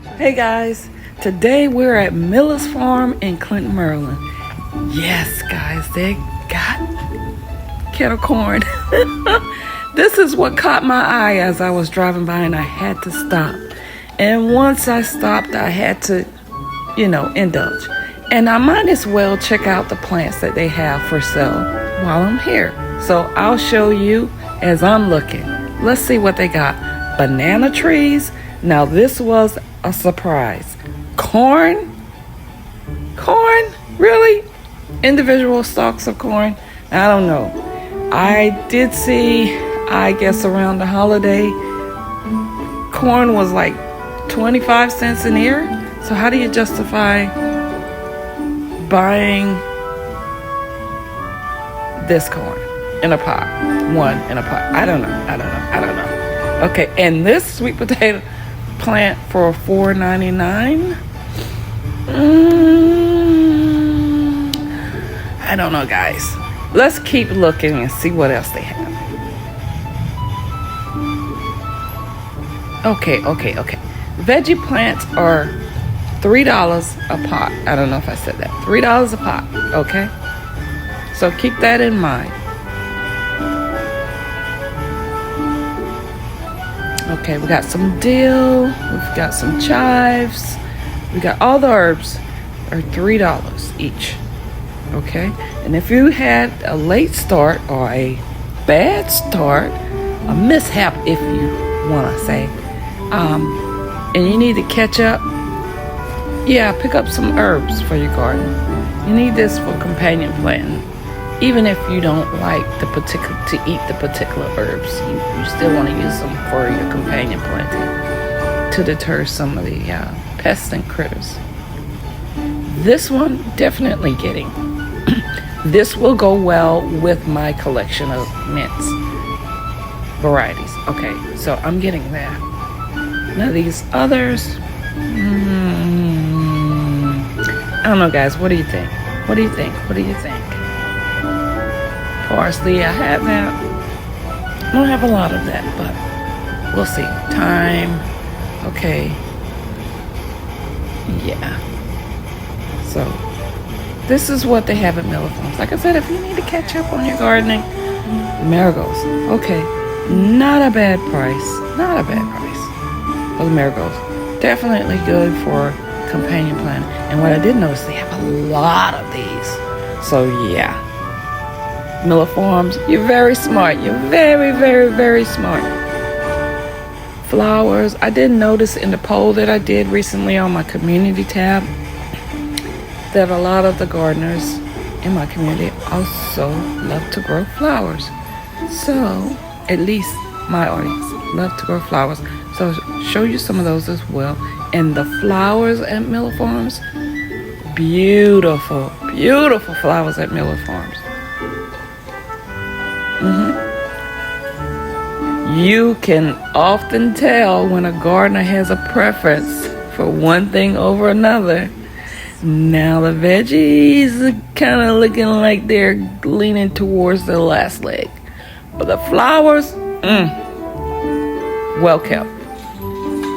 Hey guys, today we're at Miller's Farm in Clinton, Maryland. Yes guys, they got kettle corn. This is what caught my eye as I was driving by and I had to stop. And once I stopped, I had to, indulge. And I might as well check out the plants that they have for sale while I'm here. So I'll show you as I'm looking. Let's see what they got. Banana trees. Now this was a surprise. Corn? Really? Individual stalks of corn? I don't know. I did see, I guess around the holiday, corn was like 25 cents an ear. So how do you justify buying this corn in a pot? One in a pot. I don't know. Okay, and this sweet potato plant for $4.99. I don't know, guys. Let's keep looking and see what else they have. Okay. Veggie plants are $3 a pot. I don't know if I said that. $3 a pot, okay? So keep that in mind. Okay, we got some dill, we've got some chives, we got all the herbs are $3 each, okay? And if you had a late start or a bad start, a mishap if you want to say, and you need to catch up, yeah, pick up some herbs for your garden. You need this for companion planting. Even if you don't like to eat the particular herbs, you still want to use them for your companion planting to deter some of the pests and critters. This one, definitely getting. This will go well with my collection of mints varieties. Okay, so I'm getting that. Now these others, I don't know, guys. What do you think? What do you think? Parsley, I have that. I don't have a lot of that, but we'll see. Thyme, okay. Yeah. So, this is what they have at Miller Farms. Like I said, if you need to catch up on your gardening, marigolds. Okay, not a bad price for the marigolds. Definitely good for companion planting. And what I did notice, they have a lot of these. So, yeah. Miller Farms, you're very smart. You're very, very, very smart. Flowers. I did notice in the poll that I did recently on my community tab that a lot of the gardeners in my community also love to grow flowers. So, at least my audience love to grow flowers. So, show you some of those as well. And the flowers at Miller Farms, beautiful flowers at Miller Farms. You can often tell when a gardener has a preference for one thing over another. Now the veggies are kind of looking like they're leaning towards the last leg. But the flowers, well kept.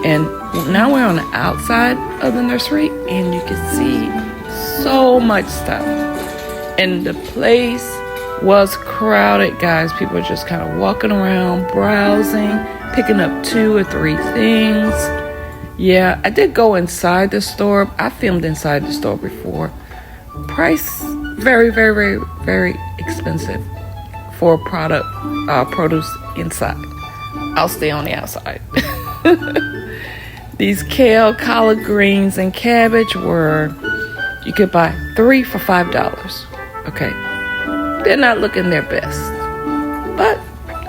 And now we're on the outside of the nursery and you can see so much stuff. And the place was crowded, guys. People are just kind of walking around, browsing, picking up 2 or 3 things. Yeah, I did go inside the store. I filmed inside the store before. Price very, very, very, very expensive for produce inside. I'll stay on the outside. These kale, collard greens, and cabbage you could buy 3 for $5. Okay. They're not looking their best. But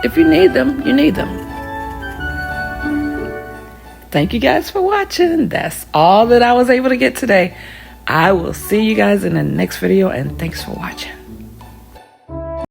if you need them, you need them. Thank you guys for watching. That's all that I was able to get today. I will see you guys in the next video, and thanks for watching.